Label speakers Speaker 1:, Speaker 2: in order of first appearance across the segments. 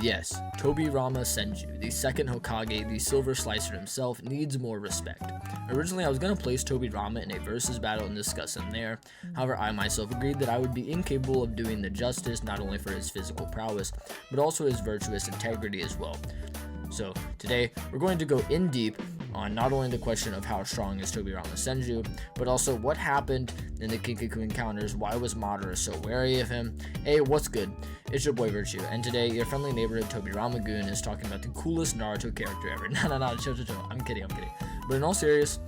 Speaker 1: Yes, Tobirama Senju, the second Hokage, the Silver Slicer himself, needs more respect. Originally, I was going to place Tobirama in a versus battle and discuss him there. However, I myself agreed that I would be incapable of doing the justice not only for his physical prowess, but also his virtuous integrity as well. So today, we're going to go in deep on not only the question of how strong is Tobirama Senju, but also what happened in the Kinkaku encounters, why was Madara so wary of him. Hey, what's good? It's your boy Virtue, and today your friendly neighborhood Tobirama Goon is talking about the coolest Naruto character ever. No, chill. I'm kidding. But in all seriousness,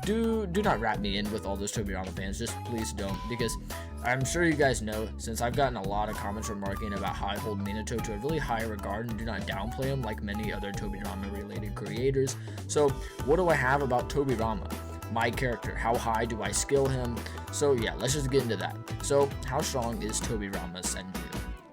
Speaker 1: do not wrap me in with all those Tobirama fans, just please don't, because I'm sure you guys know, since I've gotten a lot of comments remarking about how I hold Minato to a really high regard and do not downplay him like many other Tobirama related creators. So what do I have about Tobirama? My character, how high do I skill him? So yeah, let's just get into that. So how strong is Tobirama Senju?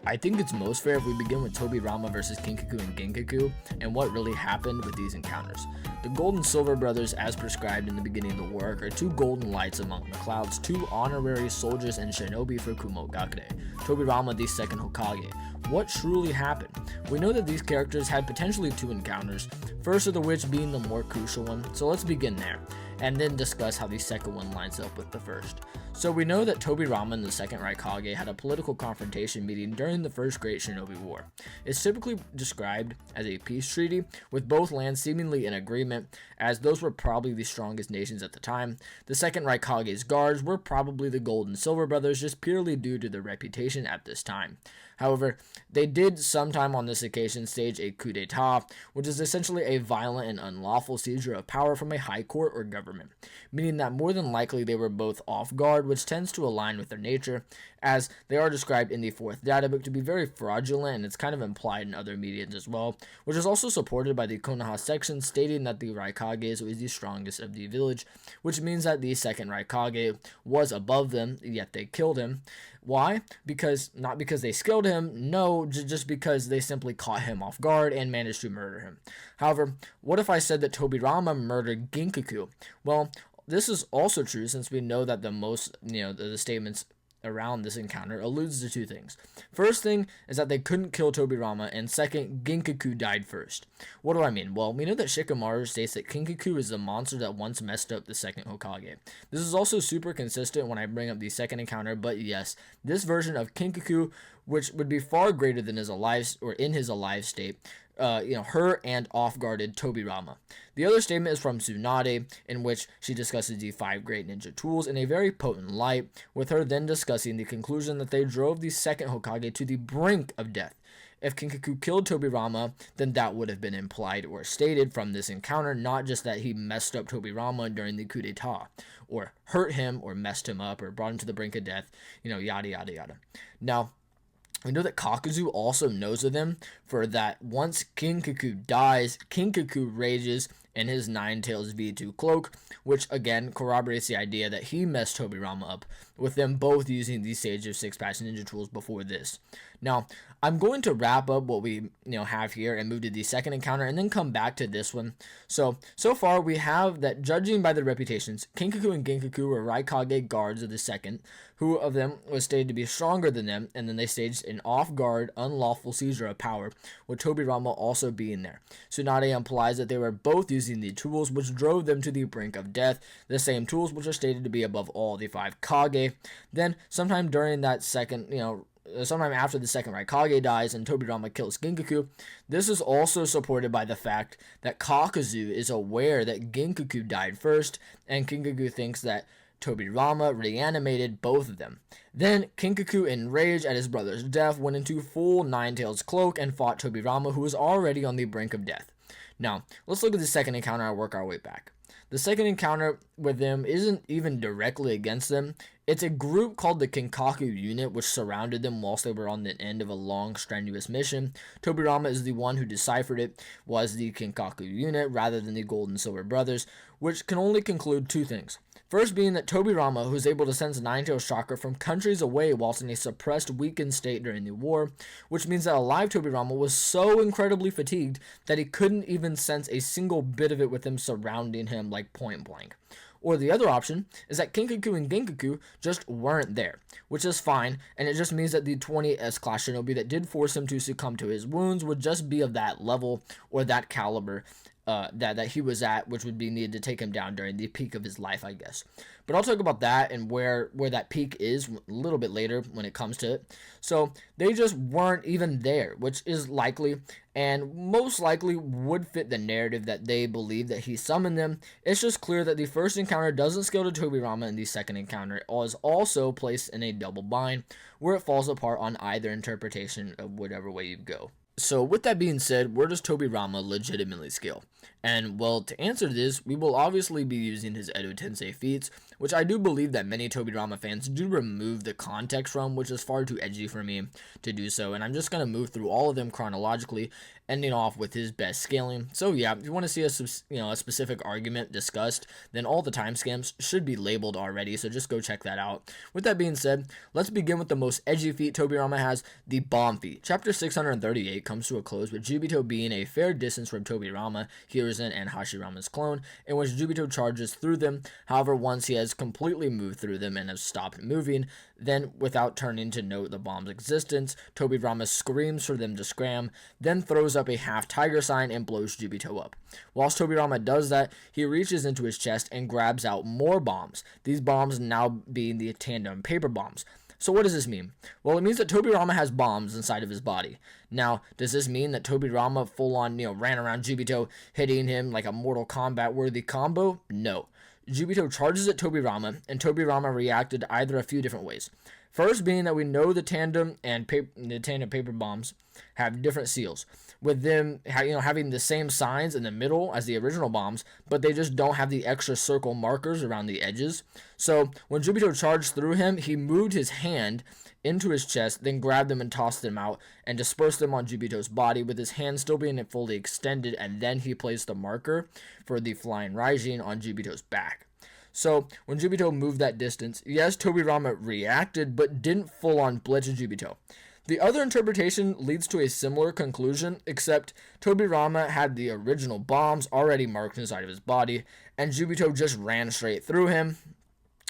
Speaker 1: I think it's most fair if we begin with Tobirama versus Kinkaku and Ginkaku and what really happened with these encounters. The Gold and Silver brothers, as prescribed in the beginning of the work, are two golden lights among the clouds, two honorary soldiers and shinobi for Kumogakure. Tobirama, the second Hokage. What truly happened? We know that these characters had potentially two encounters, first of the which being the more crucial one, so let's begin there, and then discuss how the second one lines up with the first. So we know that Tobirama and the second Raikage had a political confrontation meeting during the First Great Shinobi War. It's typically described as a peace treaty, with both lands seemingly in agreement, as those were probably the strongest nations at the time. The second Raikage's guards were probably the Gold and Silver brothers, just purely due to their reputation at this time. However, they did sometime on this occasion stage a coup d'etat, which is essentially a violent and unlawful seizure of power from a high court or government, meaning that more than likely they were both off guard, which tends to align with their nature, as they are described in the fourth data book to be very fraudulent, and it's kind of implied in other mediums as well, which is also supported by the Konoha section stating that the Raikage was the strongest of the village, which means that the second Raikage was above them, yet they killed him. Why? Not because they skilled him, no, just because they simply caught him off guard and managed to murder him. However, what if I said that Tobirama murdered Ginkaku? Well, this is also true since we know that the statements around this encounter alludes to two things. First thing is that they couldn't kill Tobirama, and second, Ginkaku died first. What do I mean? Well, we know that Shikamaru states that Kinkaku is the monster that once messed up the second Hokage. This is also super consistent when I bring up the second encounter, but yes, this version of Kinkaku, which would be far greater than in his alive state, her and off-guarded Tobirama. The other statement is from Tsunade, in which she discusses the 5 great ninja tools in a very potent light, with her then discussing the conclusion that they drove the second Hokage to the brink of death. If Kinkaku killed Tobirama, then that would have been implied or stated from this encounter, not just that he messed up Tobirama during the coup d'etat, or hurt him, or messed him up, or brought him to the brink of death, yada yada yada. Now, we know that Kakuzu also knows of them, for that once Kinkaku dies, Kinkaku rages in his Nine Tails V2 cloak, which again corroborates the idea that he messed Tobirama up, with them both using the Sage of Six Passion Ninja tools before this. Now, I'm going to wrap up what we have here and move to the second encounter and then come back to this one. So far we have that, judging by their reputations, Kinkaku and Ginkaku were Raikage guards of the second, who of them was stated to be stronger than them, and then they staged an off-guard, unlawful seizure of power, with Tobirama also being there. Tsunade implies that they were both using the tools which drove them to the brink of death, the same tools which are stated to be above all the 5 Kage. Then, sometime after the second Raikage dies and Tobirama kills Ginkaku, this is also supported by the fact that Kakuzu is aware that Ginkaku died first, and Kinkaku thinks that Tobirama reanimated both of them. Then, Kinkaku, enraged at his brother's death, went into full Nine Tails cloak and fought Tobirama, who was already on the brink of death. Now, let's look at the second encounter and work our way back. The second encounter with them isn't even directly against them. It's a group called the Kinkaku unit which surrounded them whilst they were on the end of a long, strenuous mission. Tobirama is the one who deciphered it was the Kinkaku unit rather than the Gold and Silver brothers, which can only conclude two things. First being that Tobirama, who is able to sense Nine-Tails chakra from countries away whilst in a suppressed, weakened state during the war, which means that alive Tobirama was so incredibly fatigued that he couldn't even sense a single bit of it with him surrounding him like point blank. Or the other option is that Kinkaku and Ginkaku just weren't there, which is fine, and it just means that the 20 S-Class Shinobi that did force him to succumb to his wounds would just be of that level or that caliber that he was at, which would be needed to take him down during the peak of his life, I guess. But I'll talk about that and where that peak is a little bit later when it comes to it. So they just weren't even there, which is likely and most likely would fit the narrative that they believe that he summoned them. It's just clear that the first encounter doesn't scale to Tobirama, and the second encounter is also placed in a double bind where it falls apart on either interpretation of whatever way you go. So with that being said, where does Tobirama legitimately scale? And well, to answer this, we will obviously be using his Edo Tensei feats, which I do believe that many Tobirama fans do remove the context from, which is far too edgy for me to do so, and I'm just going to move through all of them chronologically, ending off with his best scaling. So yeah, if you want to see a specific argument discussed, then all the timestamps should be labeled already, so just go check that out. With that being said, let's begin with the most edgy feat Tobirama has, the bomb feat. Chapter 638 comes to a close with Jubito being a fair distance from Tobirama, Hiruzen, and Hashirama's clone, in which Jubito charges through them. However, once he has completely moved through them and has stopped moving, then without turning to note the bomb's existence, Tobirama screams for them to scram, then throws up a half tiger sign and blows Jubito up. Whilst Tobirama does that, he reaches into his chest and grabs out more bombs, these bombs now being the tandem paper bombs. So what does this mean? Well, it means that Tobirama has bombs inside of his body. Now, does this mean that Tobirama full-on, ran around Jubito, hitting him like a Mortal Kombat worthy combo? No. Jubito charges at Tobirama, and Tobirama reacted either a few different ways. First being that we know the tandem paper bombs have different seals, with them having the same signs in the middle as the original bombs, but they just don't have the extra circle markers around the edges. So when Jubito charged through him, he moved his hand into his chest, then grabbed them and tossed them out and dispersed them on Jubito's body, with his hand still being fully extended, and then he placed the marker for the flying Raijin on Jubito's back. So when Jubito moved that distance, yes, Tobirama reacted, but didn't full-on blitz Jubito. The other interpretation leads to a similar conclusion, except Tobirama had the original bombs already marked inside of his body, and Jubito just ran straight through him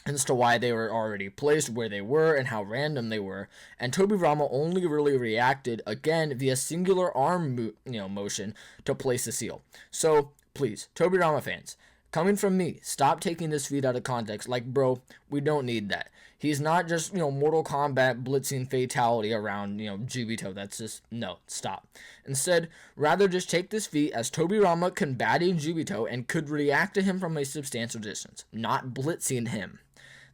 Speaker 1: as to why they were already placed where they were and how random they were, and Tobirama only really reacted, again, via singular arm motion to place the seal. So, please, Tobirama fans, coming from me, stop taking this feat out of context. Like, bro, we don't need that. He's not just, Mortal Kombat blitzing fatality around, Jubito. That's just, no, stop. Instead, rather just take this feat as Tobirama combating Jubito and could react to him from a substantial distance, not blitzing him.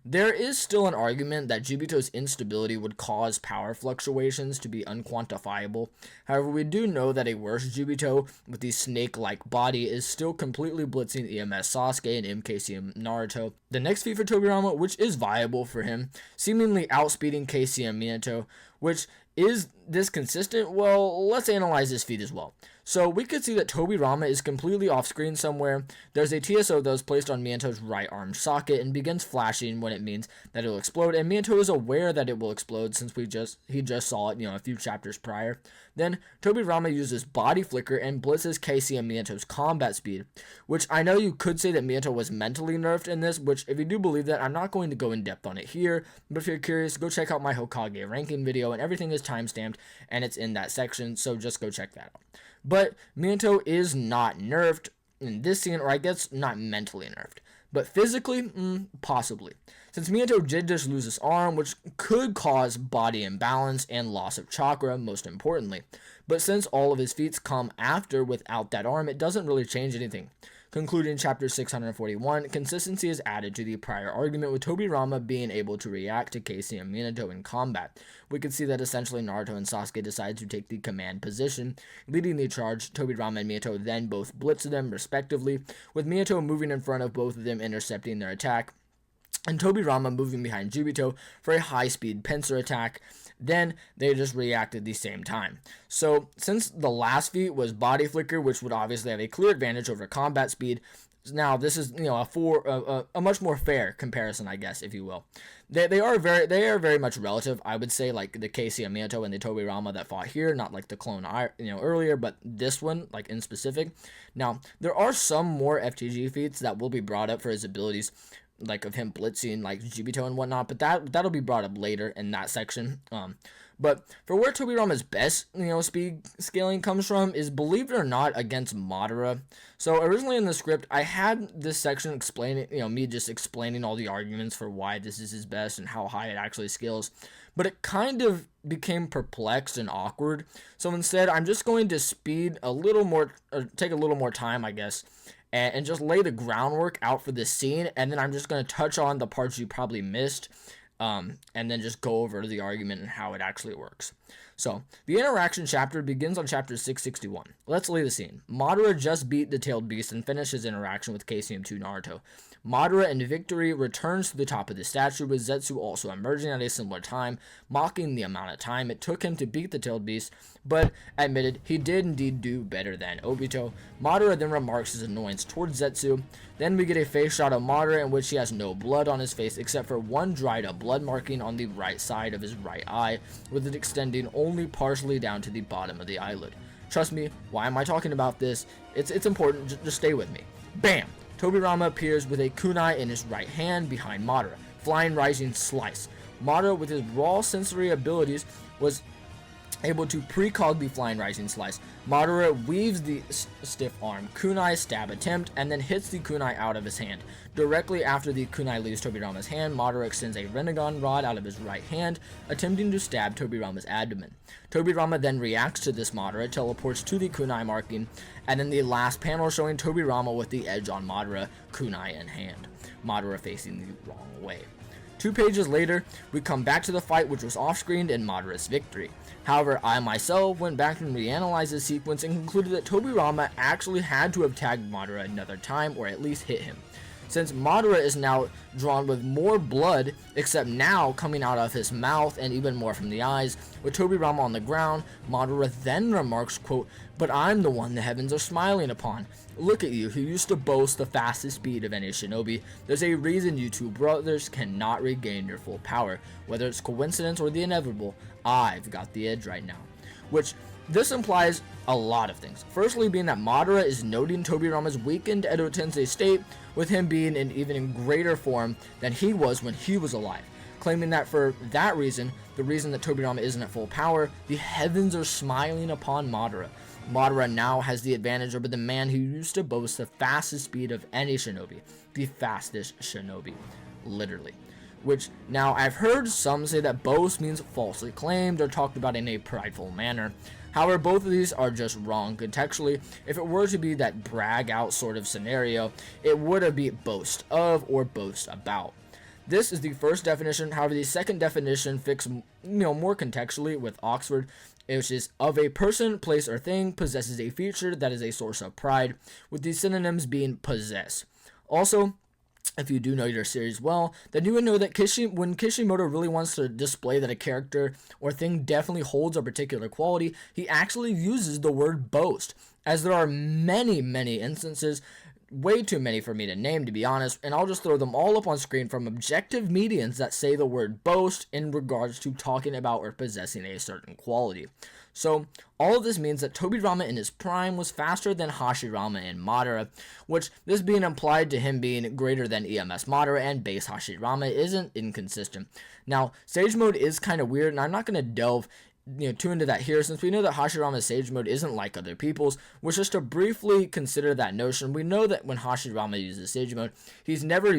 Speaker 1: There is still an argument that Jubito's instability would cause power fluctuations to be unquantifiable. However, we do know that a worse Jubito with the snake-like body is still completely blitzing EMS Sasuke and KCM Naruto. The next feat for Tobirama, which is viable for him, seemingly outspeeding KCM Minato, which is this consistent? Well, let's analyze this feat as well. So we could see that Tobirama is completely off screen somewhere. There's a TSO that is placed on Minato's right arm socket and begins flashing when it means that it will explode, and Minato is aware that it will explode since he just saw it, a few chapters prior. Then Tobirama uses body flicker and blitzes KCM Minato's combat speed, which I know you could say that Minato was mentally nerfed in this, which if you do believe that, I'm not going to go in depth on it here, but if you're curious, go check out my Hokage ranking video, and everything is timestamped and it's in that section, so just go check that out. But Minato is not nerfed in this scene, or I guess not mentally nerfed. But physically, possibly. Since Minato did just lose his arm, which could cause body imbalance and loss of chakra, most importantly. But since all of his feats come after without that arm, it doesn't really change anything. Concluding chapter 641, consistency is added to the prior argument, with Tobirama being able to react to KCM Minato in combat. We could see that essentially Naruto and Sasuke decide to take the command position, leading the charge. Tobirama and Minato then both blitz them respectively, with Minato moving in front of both of them, intercepting their attack, and Tobirama moving behind Jubito for a high-speed pincer attack. Then they just react at the same time. So since the last feat was body flicker, which would obviously have a clear advantage over combat speed, Now this is a much more fair comparison, I guess, if you will. They are very much relative. I would say like the KCM Minato and the Tobirama that fought here, not like the clone earlier, but this one like in specific. Now there are some more FTG feats that will be brought up for his abilities, like of him blitzing like Jibito and whatnot, but that'll be brought up later in that section. But for where Tobirama's best, speed scaling comes from is, believe it or not, against Madara. So originally in the script, I had this section explaining, me just explaining all the arguments for why this is his best and how high it actually scales. But it kind of became perplexed and awkward. So instead, I'm just going to speed a little more, or take a little more time, I guess, and just lay the groundwork out for this scene. And then I'm just going to touch on the parts you probably missed. And then just go over the argument and how it actually works. So, the interaction chapter begins on chapter 661. Let's lay the scene. Madara just beat the Tailed Beast and finished his interaction with KCM2 Naruto. Madara in victory returns to the top of the statue, with Zetsu also emerging at a similar time, mocking the amount of time it took him to beat the Tailed Beast, but admitted he did indeed do better than Obito. Madara then remarks his annoyance towards Zetsu. Then we get a face shot of Madara in which he has no blood on his face except for one dried up blood marking on the right side of his right eye, with it extending only partially down to the bottom of the eyelid. Trust me, why am I talking about this? It's important, just stay with me. Bam! Tobirama appears with a kunai in his right hand behind Madara. Flying Rising Slice. Madara, with his raw sensory abilities, was able to precog the Flying Rising Slice. Madara weaves the stiff arm kunai stab attempt and then hits the kunai out of his hand. Directly after the kunai leaves Tobirama's hand, Madara extends a Rinnegan rod out of his right hand, attempting to stab Tobirama's abdomen. Tobirama then reacts to this. Madara teleports to the kunai marking, and then the last panel showing Tobirama with the edge on Madara, kunai in hand. Madara facing the wrong way. 2 pages later, we come back to the fight, which was off-screened in Madara's victory. However, I myself went back and reanalyzed the sequence and concluded that Tobirama actually had to have tagged Madara another time, or at least hit him. Since Madara is now drawn with more blood, except now coming out of his mouth and even more from the eyes, with Tobirama on the ground, Madara then remarks, quote, "But I'm the one the heavens are smiling upon. Look at you, who used to boast the fastest speed of any shinobi. There's a reason you two brothers cannot regain your full power. Whether it's coincidence or the inevitable, I've got the edge right now." Which, this implies a lot of things. Firstly, being that Madara is noting Tobirama's weakened Edo Tensei state, with him being in even in greater form than he was when he was alive, claiming that for that reason, the reason that Tobirama isn't at full power, the heavens are smiling upon Madara. Madara now has the advantage over the man who used to boast the fastest speed of any shinobi, the fastest shinobi, literally. Which, now I've heard some say that boast means falsely claimed or talked about in a prideful manner. However, both of these are just wrong contextually. If it were to be that brag out sort of scenario, it would be boast of or boast about. This is the first definition. However, the second definition fits more contextually with Oxford, which is of a person, place, or thing possesses a feature that is a source of pride, with the synonyms being possess. Also, if you do know your series well, then you would know that when Kishimoto really wants to display that a character or thing definitely holds a particular quality, he actually uses the word boast, as there are many, many instances, way too many for me to name, to be honest, and I'll just throw them all up on screen from objective mediums that say the word boast in regards to talking about or possessing a certain quality. So, all of this means that Tobirama in his prime was faster than Hashirama and Madara, which this being implied to him being greater than EMS Madara and base Hashirama isn't inconsistent. Now, Sage Mode is kind of weird, and I'm not going to delve too into that here, since we know that Hashirama's Sage Mode isn't like other people's, which just to briefly consider that notion, we know that when Hashirama uses Sage Mode, he never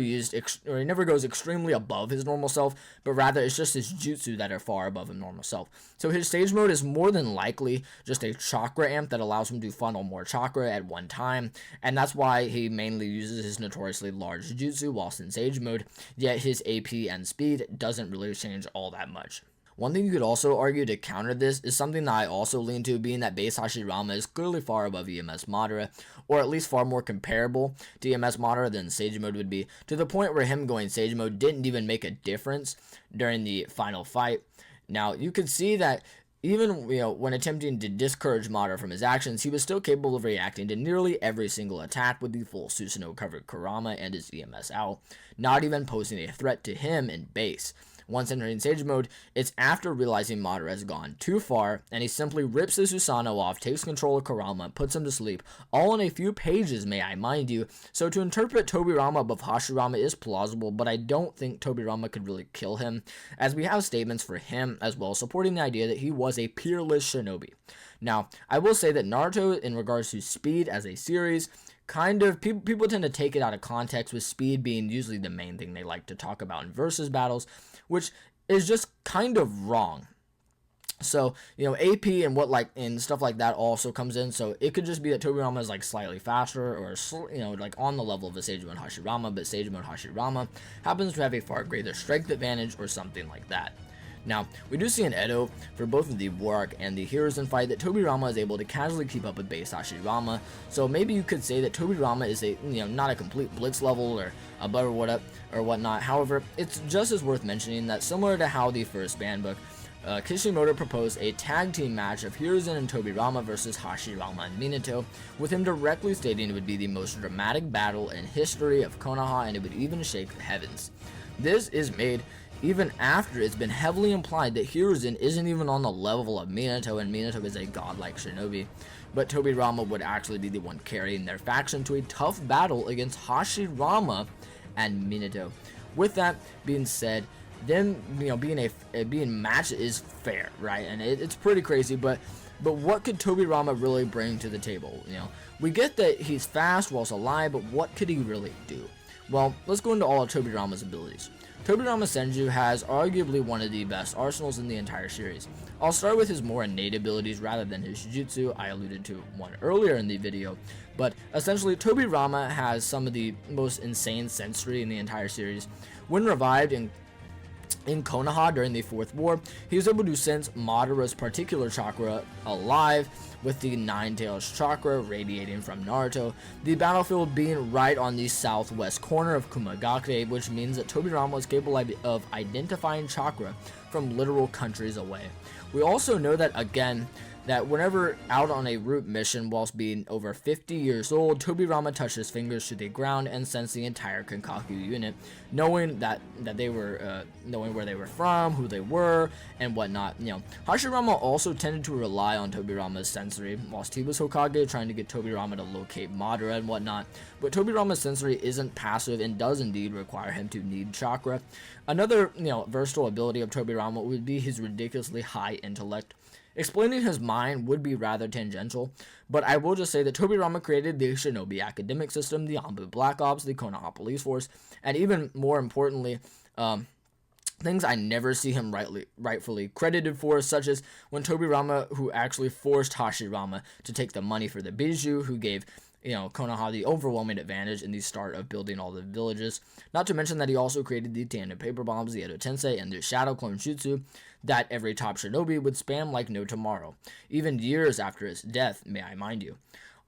Speaker 1: goes extremely above his normal self, but rather it's just his jutsu that are far above his normal self. So his Sage Mode is more than likely just a chakra amp that allows him to funnel more chakra at one time, and that's why he mainly uses his notoriously large jutsu whilst in Sage Mode, yet his AP and speed doesn't really change all that much. One thing you could also argue to counter this is something that I also lean to, being that base Hashirama is clearly far above EMS Madara, or at least far more comparable to EMS Madara than Sage Mode would be, to the point where him going Sage Mode didn't even make a difference during the final fight. Now, you could see that Even when attempting to discourage Madara from his actions, he was still capable of reacting to nearly every single attack with the full Susanoo covered Kurama and his EMS out, not even posing a threat to him in base. Once entering Sage Mode, it's after realizing Madara has gone too far, and he simply rips the Susanoo off, takes control of Kurama, puts him to sleep, all in a few pages, may I mind you. So to interpret Tobirama above Hashirama is plausible, but I don't think Tobirama could really kill him, as we have statements for him as well supporting the idea that he was a peerless shinobi. Now, I will say that Naruto, in regards to Speed as a series, people tend to take it out of context, with Speed being usually the main thing they like to talk about in versus battles, which is just kind of wrong. So, AP and and stuff like that also comes in. So it could just be that Tobirama is slightly faster, or on the level of a Sage Mode Hashirama, but Sage Mode Hashirama happens to have a far greater strength advantage or something like that. Now, we do see in Edo, for both of the War Arc and the Hiruzen fight, that Tobirama is able to casually keep up with base Hashirama, so maybe you could say that Tobirama is not a complete Blitz level or above or whatnot. However, it's just as worth mentioning that, similar to how the first banned book, Kishimoto proposed a tag team match of Hiruzen and Tobirama versus Hashirama and Minato, with him directly stating it would be the most dramatic battle in history of Konoha, and it would even shake the heavens. This is made even after it's been heavily implied that Hiruzen isn't even on the level of Minato, and Minato is a godlike shinobi. But Tobirama would actually be the one carrying their faction to a tough battle against Hashirama and Minato. With that being said, them being matched is fair, right? And it's pretty crazy, but what could Tobirama really bring to the table? We get that he's fast whilst alive, but what could he really do? Well, let's go into all of Tobirama's abilities. Tobirama Senju has arguably one of the best arsenals in the entire series. I'll start with his more innate abilities rather than his jutsu. I alluded to one earlier in the video, but essentially Tobirama has some of the most insane sensory in the entire series. When revived in Konoha during the Fourth War, he was able to sense Madara's particular chakra alive, with the Nine Tails chakra radiating from Naruto, the battlefield being right on the southwest corner of Kumagake, which means that Tobirama was capable of identifying chakra from literal countries away. We also know that, again, that whenever out on a route mission whilst being over 50 years old, Tobirama touched his fingers to the ground and sensed the entire Kinkaku unit, knowing that they were knowing where they were from, who they were, and whatnot. Hashirama also tended to rely on Tobirama's sensory whilst he was Hokage, trying to get Tobirama to locate Madara and whatnot. But Tobirama's sensory isn't passive and does indeed require him to need chakra. Another versatile ability of Tobirama would be his ridiculously high intellect. Explaining his mind would be rather tangential, but I will just say that Tobirama created the Shinobi academic system, the Anbu Black Ops, the Konoha Police Force, and even more importantly, things I never see him rightfully credited for, such as when Tobirama, who actually forced Hashirama to take the money for the Bijou, who gave Konoha the overwhelming advantage in the start of building all the villages. Not to mention that he also created the tandem paper bombs, the Edo Tensei, and the Shadow Clone Jutsu that every top shinobi would spam like no tomorrow, even years after his death, may I mind you.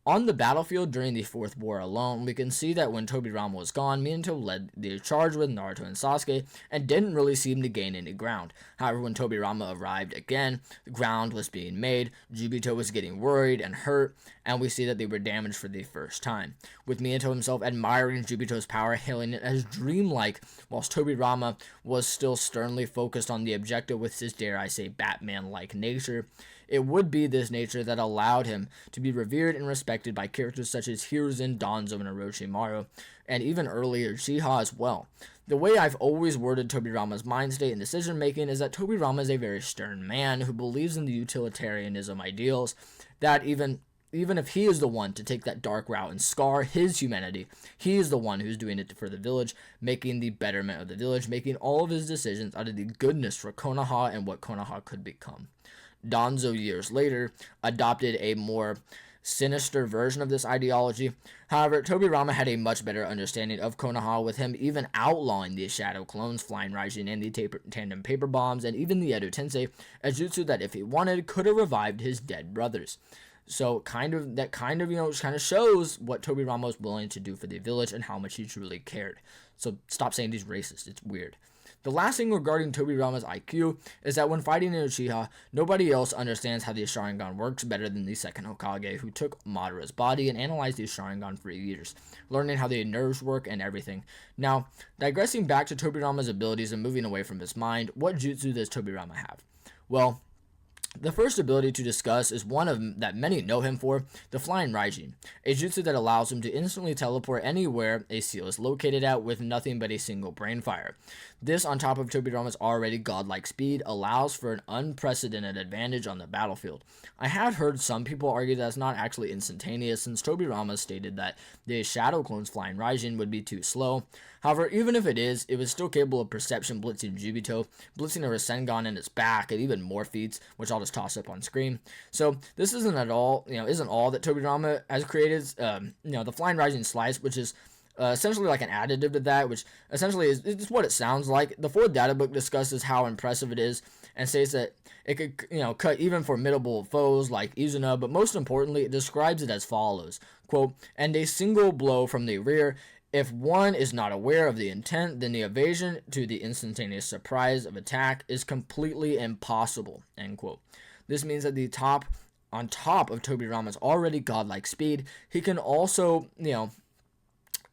Speaker 1: On the battlefield during the Fourth War alone, we can see that when Tobirama was gone, Minato led the charge with Naruto and Sasuke and didn't really seem to gain any ground. However, when Tobirama arrived again, the ground was being made, Jubito was getting worried and hurt, and we see that they were damaged for the first time, with Minato himself admiring Jubito's power, hailing it as dreamlike, whilst Tobirama was still sternly focused on the objective with his, dare I say, Batman-like nature. It would be this nature that allowed him to be revered and respected by characters such as Hiruzen, Danzo, and Orochimaru, and even earlier Uchiha as well. The way I've always worded Tobirama's mind state and decision making is that Tobirama is a very stern man who believes in the utilitarianism ideals, that even if he is the one to take that dark route and scar his humanity, he is the one who's doing it for the village, making the betterment of the village, making all of his decisions out of the goodness for Konoha and what Konoha could become. Danzo, years later, adopted a more sinister version of this ideology. However, Tobirama had a much better understanding of Konoha, with him even outlawing the Shadow Clones, Flying Raijin, and the Tandem Paper Bombs, and even the Edo Tensei, a jutsu that, if he wanted, could have revived his dead brothers. So kind of shows what Tobirama was willing to do for the village and how much he truly cared. So stop saying he's racist. It's weird. The last thing regarding Tobirama's IQ is that when fighting in Uchiha, nobody else understands how the Sharingan works better than the Second Hokage, who took Madara's body and analyzed the Sharingan for years, learning how the nerves work and everything. Now, digressing back to Tobirama's abilities and moving away from his mind, what jutsu does Tobirama have? Well, the first ability to discuss is one of that many know him for, the Flying Raijin, a jutsu that allows him to instantly teleport anywhere a seal is located at with nothing but a single brain fire. This, on top of Tobirama's already godlike speed, allows for an unprecedented advantage on the battlefield. I have heard some people argue that it's not actually instantaneous, since Tobirama stated that the Shadow Clone's Flying Raijin would be too slow. However, even if it is, it was still capable of perception blitzing Jubito, blitzing a Rasengan in its back, and even more feats, which I'll just toss up on screen. So this isn't all that Tobirama has created. The Flying Rising Slice, which is essentially like an additive to that, which essentially is what it sounds like. The fourth data book discusses how impressive it is and states that it could, cut even formidable foes like Izuna, but most importantly, it describes it as follows, quote, "And a single blow from the rear. If one is not aware of the intent, then the evasion to the instantaneous surprise of attack is completely impossible," end quote. This means that on top of Tobirama's already godlike speed, he can also,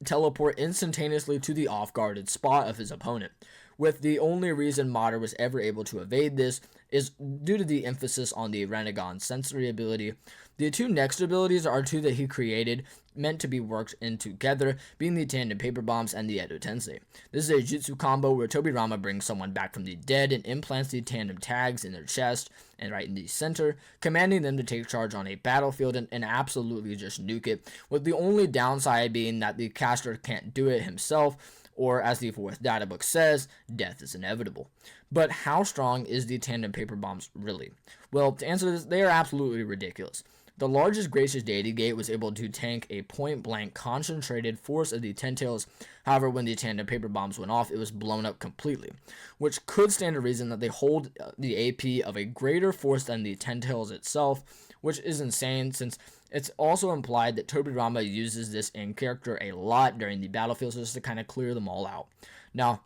Speaker 1: teleport instantaneously to the off-guarded spot of his opponent. With the only reason Madara was ever able to evade this is due to the emphasis on the Rinnegan sensory ability. The two next abilities are two that he created, meant to be worked in together, being the Tandem Paper Bombs and the Edo Tensei. This is a jutsu combo where Tobirama brings someone back from the dead and implants the tandem tags in their chest and right in the center, commanding them to take charge on a battlefield and absolutely just nuke it, with the only downside being that the caster can't do it himself, or as the fourth data book says, death is inevitable. But how strong is the Tandem Paper Bombs really? Well, to answer this, they are absolutely ridiculous. The largest Gracious Deity Gate was able to tank a point-blank concentrated force of the Ten Tails. However, when the Tandem Paper Bombs went off, it was blown up completely, which could stand to reason that they hold the AP of a greater force than the Ten Tails itself, which is insane since it's also implied that Tobirama uses this in character a lot during the battlefield just to kind of clear them all out. Now,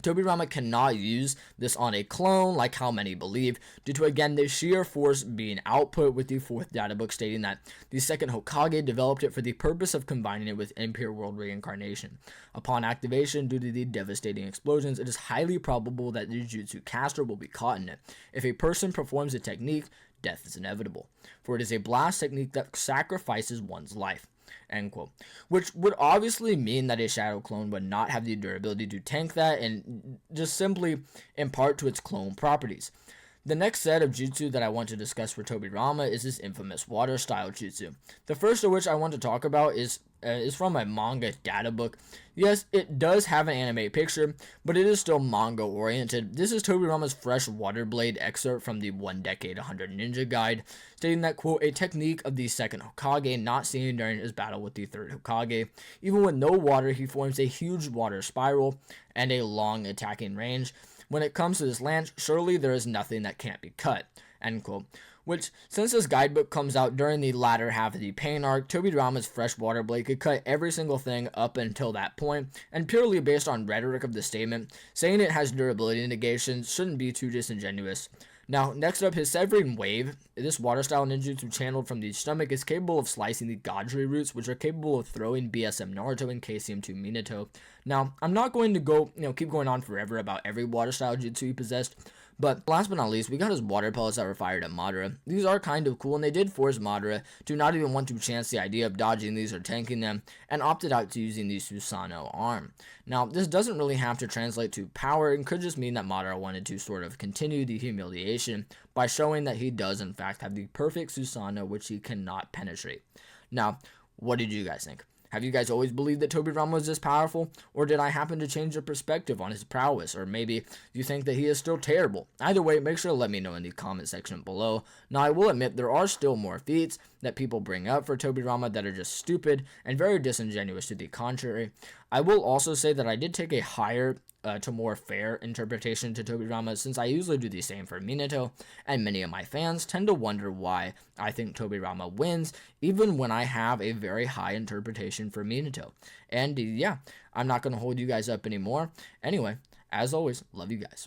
Speaker 1: Tobirama cannot use this on a clone like how many believe, due to again the sheer force being output, with the fourth data book stating that the second Hokage developed it for the purpose of combining it with Impure World Reincarnation. Upon activation, due to the devastating explosions, it is highly probable that the Jutsu caster will be caught in it. If a person performs the technique, death is inevitable, for it is a blast technique that sacrifices one's life. End quote. Which would obviously mean that a shadow clone would not have the durability to tank that and just simply impart to its clone properties. The next set of jutsu that I want to discuss for Tobirama is his infamous water style jutsu. The first of which I want to talk about is from a manga data book. Yes, it does have an anime picture, but it is still manga oriented. This is Tobirama's fresh water blade excerpt from the 1 Decade 100 Ninja Guide, stating that, quote, "A technique of the second Hokage not seen during his battle with the third Hokage. Even with no water, he forms a huge water spiral and a long attacking range. When it comes to this lance, surely there is nothing that can't be cut," end quote. Which, since this guidebook comes out during the latter half of the Pain arc, Tobirama's fresh water blade could cut every single thing up until that point, and purely based on rhetoric of the statement, saying it has durability negation shouldn't be too disingenuous. Now, next up, his Severing Wave. This water style ninjutsu channeled from the stomach is capable of slicing the Godri roots, which are capable of throwing BSM Naruto and KCM Minato. Now, I'm not going to keep going on forever about every water style jutsu he possessed, but last but not least, we got his water pellets that were fired at Madara. These are kind of cool, and they did force Madara to not even want to chance the idea of dodging these or tanking them, and opted out to using the Susanoo arm. Now, this doesn't really have to translate to power, and could just mean that Madara wanted to sort of continue the humiliation by showing that he does in fact have the perfect Susanoo which he cannot penetrate. Now, what did you guys think? Have you guys always believed that Tobirama was this powerful, or did I happen to change your perspective on his prowess, or maybe you think that he is still terrible? Either way, make sure to let me know in the comment section below. Now, I will admit there are still more feats that people bring up for Tobirama that are just stupid and very disingenuous to the contrary. I will also say that I did take a higher to more fair interpretation to Tobirama, since I usually do the same for Minato, and many of my fans tend to wonder why I think Tobirama wins, even when I have a very high interpretation for Minato. And yeah, I'm not going to hold you guys up anymore. Anyway, as always, love you guys.